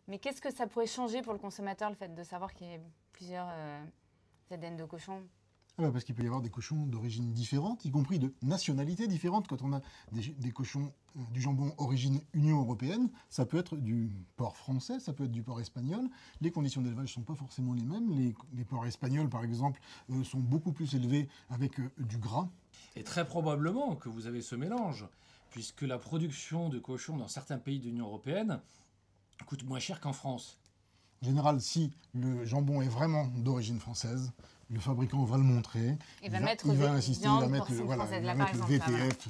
Mais qu'est-ce que ça pourrait changer pour le consommateur, le fait de savoir qu'il y a plusieurs ADN de cochon? Parce qu'il peut y avoir des cochons d'origine différente, y compris de nationalités différentes. Quand on a des cochons, du jambon origine Union européenne, ça peut être du porc français, ça peut être du porc espagnol. Les conditions d'élevage ne sont pas forcément les mêmes. Les porcs espagnols, par exemple, sont beaucoup plus élevés avec du gras. Et très probablement que vous avez ce mélange, puisque la production de cochons dans certains pays de l'Union européenne coûte moins cher qu'en France. En général, si le jambon est vraiment d'origine française, le fabricant va le montrer. Il va mettre insister, il va mettre, le VPF.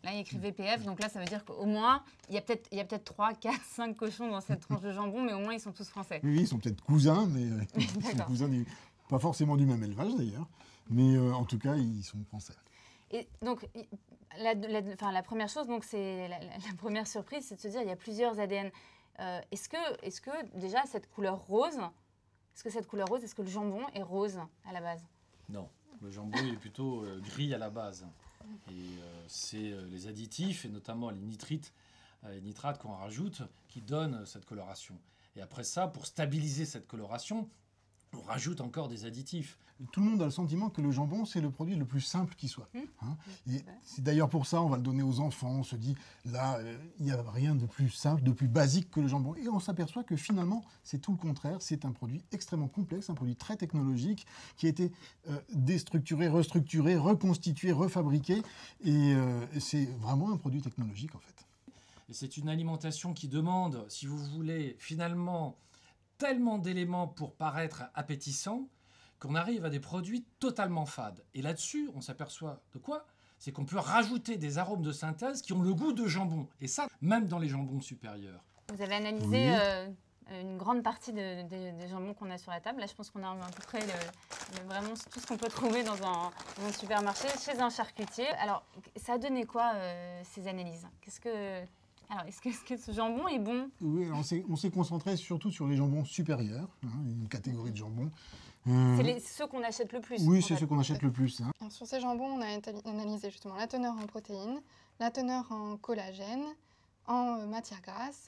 Là, il écrit VPF, donc là, ça veut dire qu'au moins, il y a peut-être 3, 4, 5 cochons dans cette tranche de jambon, mais au moins, ils sont tous français. Oui, ils sont peut-être cousins, mais ils sont cousins, pas forcément du même élevage d'ailleurs, mais en tout cas, ils sont français. Et donc, la première chose, donc, c'est la première surprise, c'est de se dire, il y a plusieurs ADN. Est-ce que déjà cette couleur rose, est-ce que le jambon est rose à la base? Non, le jambon est plutôt gris à la base. Et c'est les additifs, et notamment les nitrites, les nitrates qu'on rajoute, qui donnent cette coloration. Et après ça, pour stabiliser cette coloration, on rajoute encore des additifs. Tout le monde a le sentiment que le jambon, c'est le produit le plus simple qui soit. Hein, et c'est d'ailleurs pour ça, on va le donner aux enfants. On se dit, là, il n'y a rien de plus simple, de plus basique que le jambon. Et on s'aperçoit que finalement, c'est tout le contraire. C'est un produit extrêmement complexe, un produit très technologique, qui a été déstructuré, restructuré, reconstitué, refabriqué. Et c'est vraiment un produit technologique, en fait. Et c'est une alimentation qui demande, si vous voulez, finalement, tellement d'éléments pour paraître appétissant qu'on arrive à des produits totalement fades. Et là-dessus, on s'aperçoit de quoi? C'est qu'on peut rajouter des arômes de synthèse qui ont le goût de jambon. Et ça, même dans les jambons supérieurs. Vous avez analysé une grande partie des jambons qu'on a sur la table. Là, je pense qu'on a à peu près vraiment tout ce qu'on peut trouver dans un supermarché, chez un charcutier. Alors, ça a donné quoi, ces analyses? Alors, est-ce que ce jambon est bon? Oui, on s'est concentré surtout sur les jambons supérieurs, une catégorie de jambons. C'est ceux qu'on achète le plus. Oui, c'est ceux qu'on achète le plus. Hein. Alors, sur ces jambons, on a analysé justement la teneur en protéines, la teneur en collagène, en matière grasse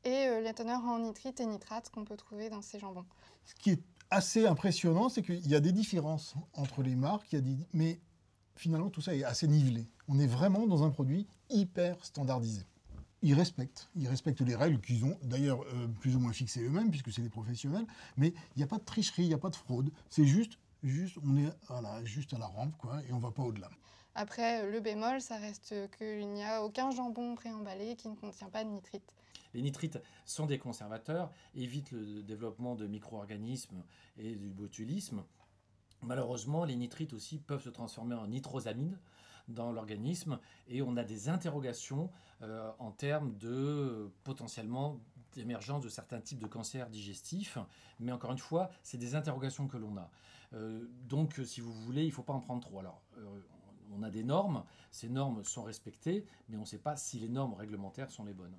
et la teneur en nitrites et nitrates qu'on peut trouver dans ces jambons. Ce qui est assez impressionnant, c'est qu'il y a des différences entre les marques, mais finalement tout ça est assez nivelé. On est vraiment dans un produit hyper standardisé. Ils respectent les règles qu'ils ont d'ailleurs plus ou moins fixées eux-mêmes, puisque c'est des professionnels, mais il n'y a pas de tricherie, il n'y a pas de fraude. C'est juste on est juste à la rampe, quoi, et on ne va pas au-delà. Après, le bémol, ça reste qu'il n'y a aucun jambon préemballé qui ne contient pas de nitrites. Les nitrites sont des conservateurs, évitent le développement de micro-organismes et du botulisme. Malheureusement, les nitrites aussi peuvent se transformer en nitrosamines dans l'organisme et on a des interrogations en termes de potentiellement d'émergence de certains types de cancers digestifs. Mais encore une fois, c'est des interrogations que l'on a. Donc, si vous voulez, il ne faut pas en prendre trop. Alors, on a des normes, ces normes sont respectées, mais on ne sait pas si les normes réglementaires sont les bonnes.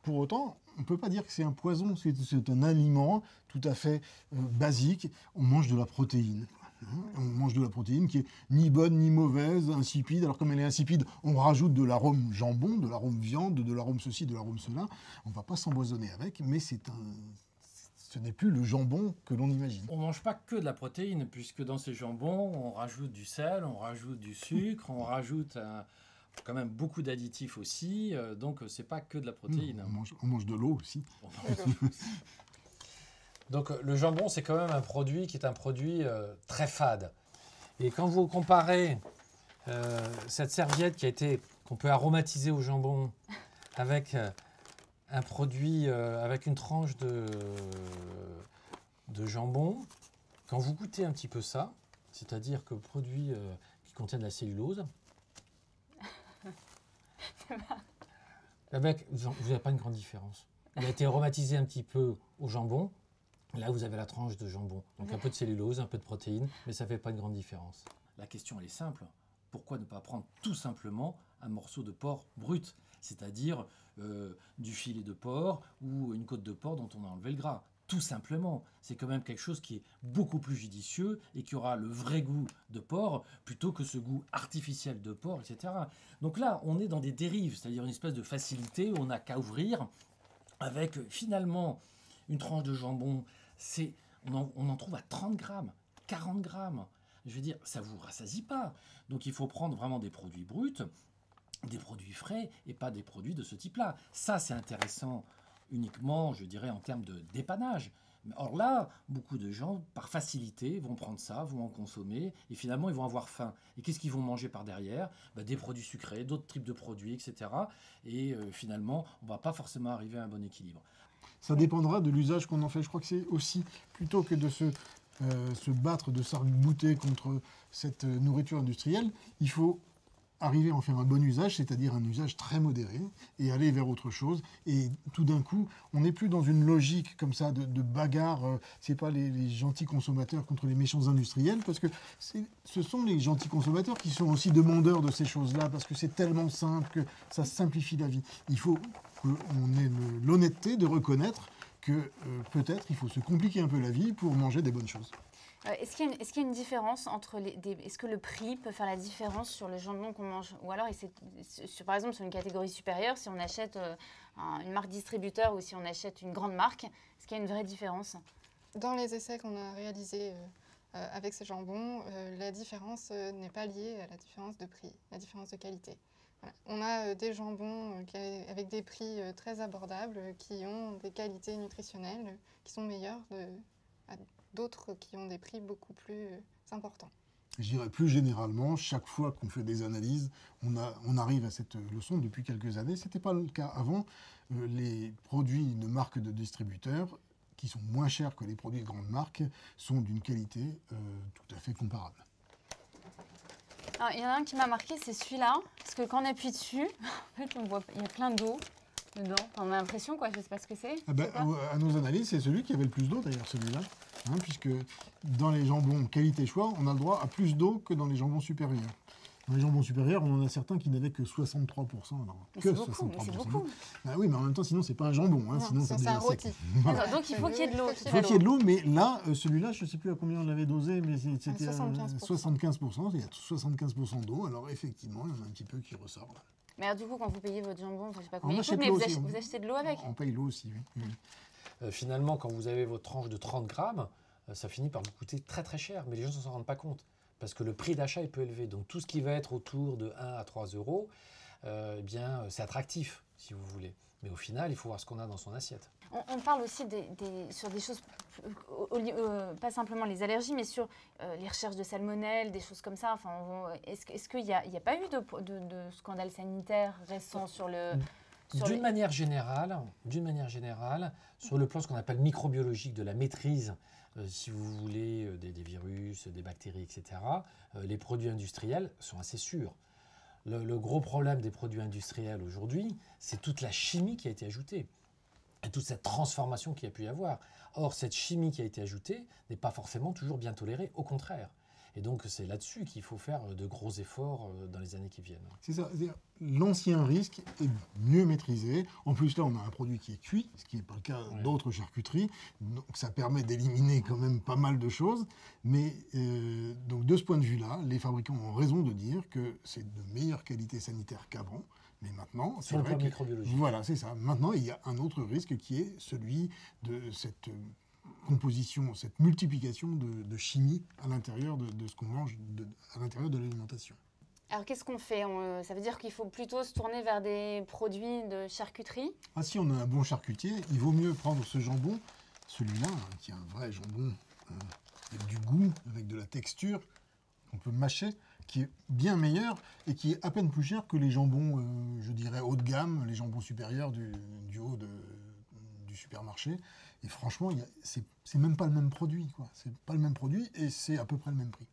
Pour autant, on ne peut pas dire que c'est un poison, c'est un aliment tout à fait basique. On mange de la protéine. On mange de la protéine qui est ni bonne ni mauvaise, insipide. Alors comme elle est insipide, on rajoute de l'arôme jambon, de l'arôme viande, de l'arôme ceci, de l'arôme cela. On ne va pas s'empoisonner avec, mais ce n'est plus le jambon que l'on imagine. On ne mange pas que de la protéine, puisque dans ces jambons, on rajoute du sel, on rajoute du sucre, on rajoute quand même beaucoup d'additifs aussi, donc c'est pas que de la protéine. On mange de l'eau aussi. Donc le jambon, c'est quand même un produit qui est un produit très fade. Et quand vous comparez cette serviette qu'on peut aromatiser au jambon avec un produit, avec une tranche de jambon, quand vous goûtez un petit peu ça, c'est-à-dire que le produit qui contient de la cellulose, avec, vous n'avez pas une grande différence. Il a été aromatisé un petit peu au jambon. Là, vous avez la tranche de jambon. Donc un peu de cellulose, un peu de protéines, mais ça ne fait pas une grande différence. La question, elle est simple. Pourquoi ne pas prendre tout simplement un morceau de porc brut, c'est-à-dire du filet de porc ou une côte de porc dont on a enlevé le gras? Tout simplement, c'est quand même quelque chose qui est beaucoup plus judicieux et qui aura le vrai goût de porc plutôt que ce goût artificiel de porc, etc. Donc là, on est dans des dérives, c'est-à-dire une espèce de facilité où on n'a qu'à ouvrir avec finalement Une tranche de jambon, on en trouve à 30 grammes, 40 grammes. Je veux dire, ça ne vous rassasie pas. Donc il faut prendre vraiment des produits bruts, des produits frais, et pas des produits de ce type-là. Ça, c'est intéressant uniquement, je dirais, en termes de dépannage. Or là, beaucoup de gens, par facilité, vont prendre ça, vont en consommer, et finalement, ils vont avoir faim. Et qu'est-ce qu'ils vont manger par derrière? Des produits sucrés, d'autres types de produits, etc. Et finalement, on ne va pas forcément arriver à un bon équilibre. Ça dépendra de l'usage qu'on en fait. Je crois que c'est aussi, plutôt que de se battre, de s'arc-bouter contre cette nourriture industrielle, il faut arriver à en faire un bon usage, c'est-à-dire un usage très modéré, et aller vers autre chose. Et tout d'un coup, on n'est plus dans une logique comme ça de bagarre. C'est pas les gentils consommateurs contre les méchants industriels, parce que ce sont les gentils consommateurs qui sont aussi demandeurs de ces choses-là, parce que c'est tellement simple que ça simplifie la vie. Il faut qu'on ait l'honnêteté de reconnaître que peut-être il faut se compliquer un peu la vie pour manger des bonnes choses. Est-ce qu'il y a une différence entre est-ce que le prix peut faire la différence sur le jambon qu'on mange? Ou alors, par exemple, sur une catégorie supérieure, si on achète une marque distributeur ou si on achète une grande marque, est-ce qu'il y a une vraie différence? Dans les essais qu'on a réalisés avec ces jambons, la différence n'est pas liée à la différence de prix, la différence de qualité. Voilà. On a des jambons avec des prix très abordables qui ont des qualités nutritionnelles qui sont meilleures à d'autres qui ont des prix beaucoup plus importants. Je dirais plus généralement, chaque fois qu'on fait des analyses, on arrive à cette leçon depuis quelques années. Ce n'était pas le cas avant. Les produits de marques de distributeurs, qui sont moins chers que les produits de grandes marques, sont d'une qualité tout à fait comparable. Alors, il y en a un qui m'a marqué, c'est celui-là. Parce que quand on appuie dessus, en fait, on voit, il y a plein d'eau dedans. Enfin, on a l'impression, quoi, je ne sais pas ce que c'est. À nos analyses, c'est celui qui avait le plus d'eau, d'ailleurs, celui-là. Puisque dans les jambons qualité choix, on a le droit à plus d'eau que dans les jambons supérieurs. Dans les jambons supérieurs, on en a certains qui n'avaient que 63%. Alors, mais que c'est beaucoup, 63%. Mais c'est beaucoup. Oui, mais en même temps, sinon, c'est pas un jambon. Non, sinon, ça c'est un devient rôti. sec. Voilà. Donc, il faut qu'il y ait de l'eau. Il faut qu'il y ait de l'eau, mais là, celui-là, je ne sais plus à combien on l'avait dosé, mais c'était 75%. Il y a 75% d'eau. Alors, effectivement, il y en a un petit peu qui ressort. Là. Mais alors, du coup, quand vous payez votre jambon, enfin, je ne sais pas combien il coûte, mais vous achetez de l'eau avec? On paye l'eau aussi, oui. Finalement, quand vous avez votre tranche de 30 grammes, ça finit par vous coûter très très cher, mais les gens ne s'en rendent pas compte, parce que le prix d'achat est peu élevé. Donc tout ce qui va être autour de 1 à 3 euros, c'est attractif, si vous voulez. Mais au final, il faut voir ce qu'on a dans son assiette. On parle aussi sur des choses, pas simplement les allergies, mais sur les recherches de salmonelle, des choses comme ça. Enfin, est-ce qu'il n'y a pas eu de scandale sanitaire récent sur le... D'une manière générale, sur le plan ce qu'on appelle microbiologique de la maîtrise, si vous voulez, des virus, des bactéries, etc., les produits industriels sont assez sûrs. Le gros problème des produits industriels aujourd'hui, c'est toute la chimie qui a été ajoutée et toute cette transformation qu'il y a pu y avoir. Or, cette chimie qui a été ajoutée n'est pas forcément toujours bien tolérée, au contraire. Et donc, c'est là-dessus qu'il faut faire de gros efforts dans les années qui viennent. C'est ça. L'ancien risque est mieux maîtrisé. En plus, là, on a un produit qui est cuit, ce qui n'est pas le cas d'autres charcuteries. Donc, ça permet d'éliminer quand même pas mal de choses. Mais donc, de ce point de vue-là, les fabricants ont raison de dire que c'est de meilleure qualité sanitaire qu'avant. Mais maintenant, sur le plan microbiologique. Voilà, c'est ça. Maintenant, il y a un autre risque qui est celui de cette composition, cette multiplication de chimie à l'intérieur de ce qu'on mange, à l'intérieur de l'alimentation. Alors qu'est-ce qu'on fait? Ça veut dire qu'il faut plutôt se tourner vers des produits de charcuterie? Ah, si on a un bon charcutier, il vaut mieux prendre ce jambon, celui-là, qui est un vrai jambon avec du goût, avec de la texture, qu'on peut mâcher, qui est bien meilleur et qui est à peine plus cher que les jambons, je dirais, haut de gamme, les jambons supérieurs du haut du supermarché. Et franchement, c'est même pas le même produit, quoi. C'est pas le même produit et c'est à peu près le même prix.